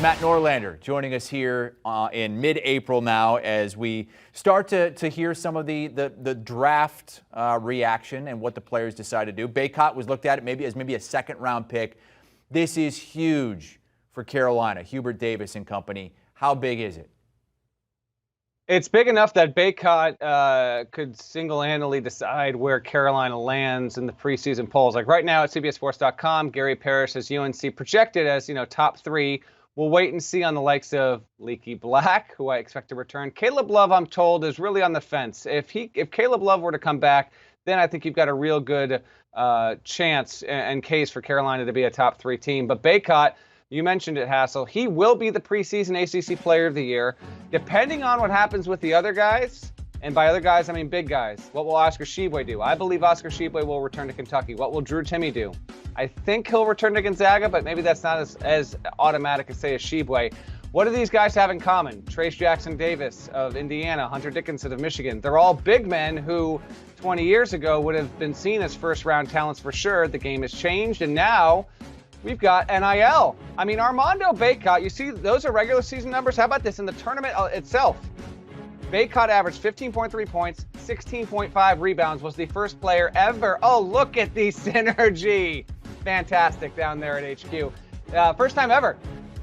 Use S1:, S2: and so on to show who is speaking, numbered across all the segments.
S1: Sports' Matt Norlander joining us here in mid-April now as we start to hear some of the draft reaction and what the players decide to do. Bacot was looked at maybe as a second-round pick. This is huge for Carolina, Hubert Davis and company. How big is it?
S2: It's big enough that Bacot could single-handedly decide where Carolina lands in the preseason polls. Like right now at CBSSports.com, Gary Parrish has UNC projected as, top 3. We'll wait and see on the likes of Leaky Black, who I expect to return. Caleb Love, I'm told, is really on the fence. If Caleb Love were to come back, then I think you've got a real good chance and case for Carolina to be a top 3 team. But Bacot, you mentioned it, Hassel. He will be the preseason ACC Player of the Year. Depending on what happens with the other guys, and by other guys, I mean big guys, what will Oscar Tshiebwe do? I believe Oscar Tshiebwe will return to Kentucky. What will Drew Timme do? I think he'll return to Gonzaga, but maybe that's not as automatic as, say, as Tshiebwe. What do these guys have in common? Trace Jackson Davis of Indiana, Hunter Dickinson of Michigan. They're all big men who 20 years ago would have been seen as first-round talents for sure. The game has changed, and now we've got NIL. I mean, Armando Bacot, you see, those are regular season numbers. How about this? In the tournament itself, Bacot averaged 15.3 points, 16.5 rebounds, was the first player ever. Oh, look at the synergy. Fantastic down there at HQ. First time ever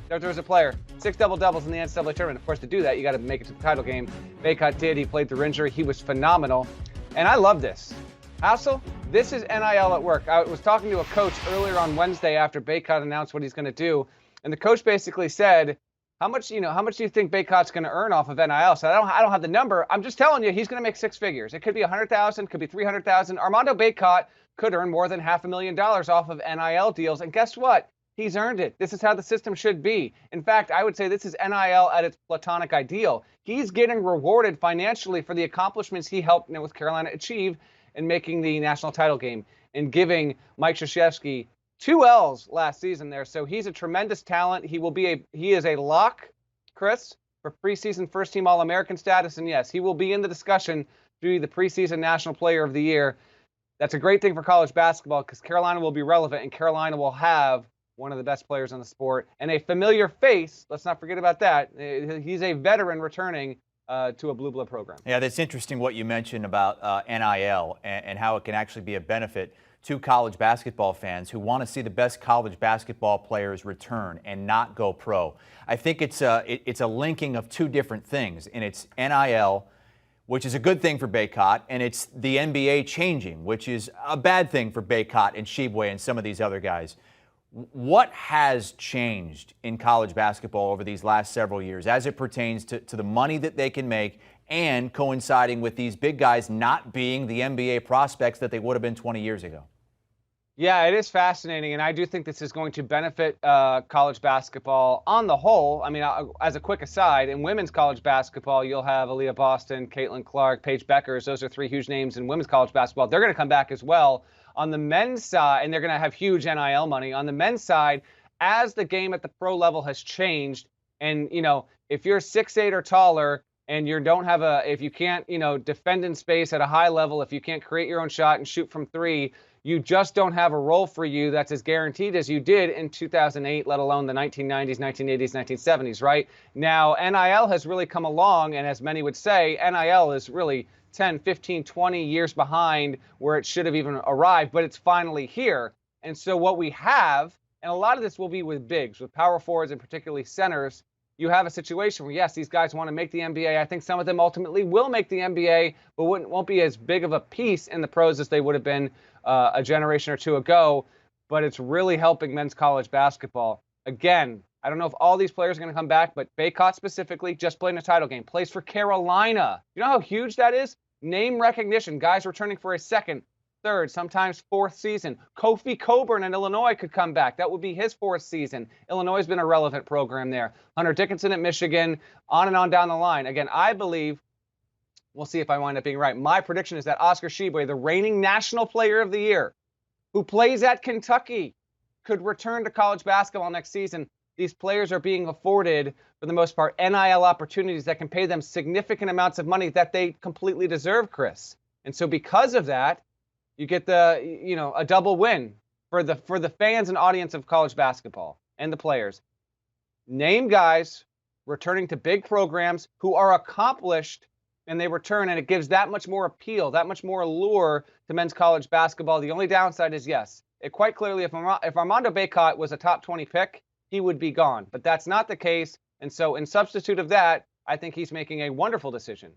S2: that there was a player. 6 double-doubles in the NCAA tournament. Of course, to do that, you got to make it to the title game. Bacot did. He played through injury. He was phenomenal. And I love this. Hassel, this is NIL at work. I was talking to a coach earlier on Wednesday after Bacot announced what he's going to do, and the coach basically said, "How much do you think Bacot's going to earn off of NIL?" So I don't have the number. I'm just telling you, he's going to make 6 figures. It could be 100,000, could be 300,000. Armando Bacot could earn more than $500,000 off of NIL deals, and guess what? He's earned it. This is how the system should be. In fact, I would say this is NIL at its platonic ideal. He's getting rewarded financially for the accomplishments he helped with Carolina achieve in making the national title game and giving Mike Krzyzewski 2 L's last season there. So he's a tremendous talent. He is a lock, Chris, for preseason first-team All-American status. And yes, he will be in the discussion to be the preseason National Player of the Year. That's a great thing for college basketball because Carolina will be relevant and Carolina will have one of the best players in the sport and a familiar face. Let's not forget about that. He's a veteran returning to a blue blood program.
S1: Yeah, that's interesting what you mentioned about NIL and how it can actually be a benefit to college basketball fans who want to see the best college basketball players return and not go pro. I think it's a linking of 2 different things, and it's NIL, which is a good thing for Bacot, and it's the NBA changing, which is a bad thing for Bacot and Tshiebwe and some of these other guys. What has changed in college basketball over these last several years as it pertains to the money that they can make and coinciding with these big guys not being the NBA prospects that they would have been 20 years ago?
S2: Yeah, it is fascinating, and I do think this is going to benefit college basketball on the whole. I mean, as a quick aside, in women's college basketball, you'll have Aaliyah Boston, Caitlin Clark, Paige Beckers. Those are 3 huge names in women's college basketball. They're going to come back as well. On the men's side, and they're going to have huge NIL money. On the men's side, as the game at the pro level has changed, and, if you're 6'8" or taller, and if you can't, defend in space at a high level, if you can't create your own shot and shoot from 3, you just don't have a role for you that's as guaranteed as you did in 2008, let alone the 1990s, 1980s, 1970s, right? Now, NIL has really come along, and as many would say, NIL is really 10, 15, 20 years behind where it should have even arrived, but it's finally here. And so what we have, and a lot of this will be with bigs, with power forwards and particularly centers, you have a situation where, yes, these guys want to make the NBA. I think some of them ultimately will make the NBA, but won't be as big of a piece in the pros as they would have been a generation or 2 ago. But it's really helping men's college basketball. Again, I don't know if all these players are going to come back, but Bacot specifically just played in a title game, plays for Carolina. You know how huge that is? Name recognition, guys returning for a 2nd, 3rd, sometimes 4th season. Kofi Coburn in Illinois could come back. That would be his 4th season. Illinois has been a relevant program there. Hunter Dickinson at Michigan, on and on down the line. Again, I believe, we'll see if I wind up being right. My prediction is that Oscar Tshiebwe, the reigning National Player of the Year, who plays at Kentucky, could return to college basketball next season. These players are being afforded, for the most part, NIL opportunities that can pay them significant amounts of money that they completely deserve, Chris. And so because of that, you get a double win for the fans and audience of college basketball and the players. name guys returning to big programs who are accomplished, and they return, and it gives that much more appeal, that much more allure to men's college basketball. The only downside is, yes, it quite clearly, if Armando Bacot was a top 20 pick, he would be gone. But that's not the case. And so in substitute of that, I think he's making a wonderful decision.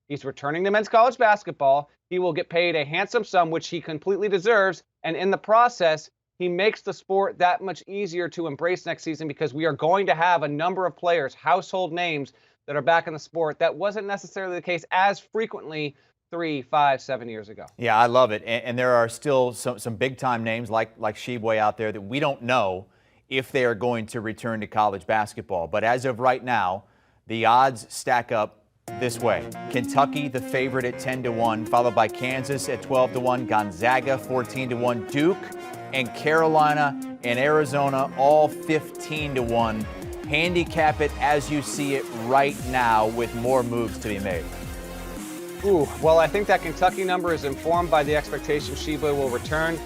S2: He's returning to men's college basketball. He will get paid a handsome sum, which he completely deserves. And in the process, he makes the sport that much easier to embrace next season, because we are going to have a number of players, household names, that are back in the sport. That wasn't necessarily the case as frequently 3, 5, 7 years ago.
S1: Yeah, I love it. And there are still some big-time names like Sheboy out there that we don't know if they are going to return to college basketball. But as of right now, the odds stack up this way. Kentucky, the favorite at 10-1, followed by Kansas at 12-1, Gonzaga 14-1, Duke and Carolina and Arizona all 15-1. Handicap it as you see it right now, with more moves to be made.
S2: Ooh, well, I think that Kentucky number is informed by the expectation Sheboy will return.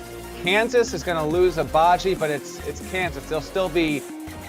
S2: Kansas is going to lose Abaji, but it's Kansas. They'll still be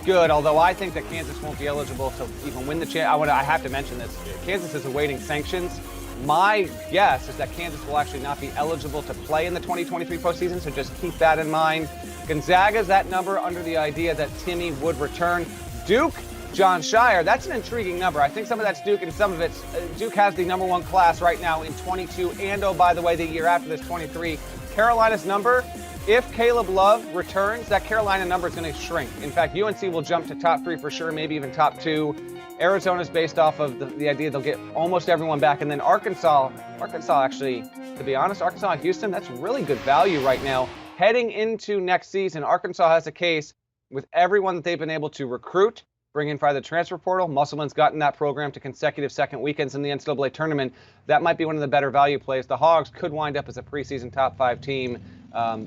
S2: good, although I think that Kansas won't be eligible to even win the championship. I have to mention this. Kansas is awaiting sanctions. My guess is that Kansas will actually not be eligible to play in the 2023 postseason, so just keep that in mind. Gonzaga's that number under the idea that Timmy would return. Duke, John Shire, that's an intriguing number. I think some of that's Duke and some of it's Duke has the number 1 class right now in 22, and oh, by the way, the year after this, 23. Carolina's number, if Caleb Love returns, that Carolina number is going to shrink. In fact, UNC will jump to top 3 for sure, maybe even top 2. Arizona's based off of the idea they'll get almost everyone back. And then Arkansas actually, to be honest, Arkansas and Houston, that's really good value right now. Heading into next season, Arkansas has a case with everyone that they've been able to recruit, bring in via the transfer portal. Musselman's gotten that program to consecutive second weekends in the NCAA tournament. That might be one of the better value plays. The Hogs could wind up as a preseason top 5 team.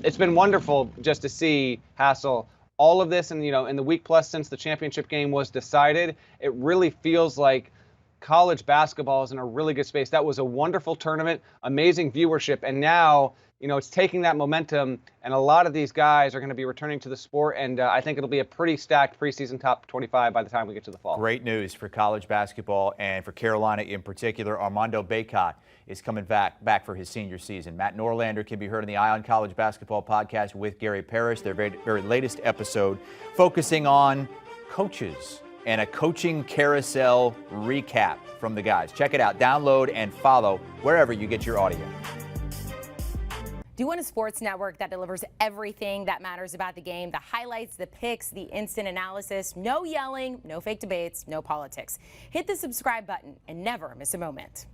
S2: It's been wonderful just to see Hassel all of this, and in the week plus since the championship game was decided, it really feels like college basketball is in a really good space. That was a wonderful tournament, amazing viewership, and now it's taking that momentum, and a lot of these guys are going to be returning to the sport, and I think it'll be a pretty stacked preseason top 25 by the time we get to the fall.
S1: Great news for college basketball, and for Carolina in particular. Armando Bacot is coming back for his senior season. Matt Norlander can be heard on the Eye on College Basketball podcast with Gary Parrish, their very latest episode, focusing on coaches and a coaching carousel recap from the guys. Check it out. Download and follow wherever you get your audio.
S3: Do you want a sports network that delivers everything that matters about the game? The highlights, the picks, the instant analysis, no yelling, no fake debates, no politics. Hit the subscribe button and never miss a moment.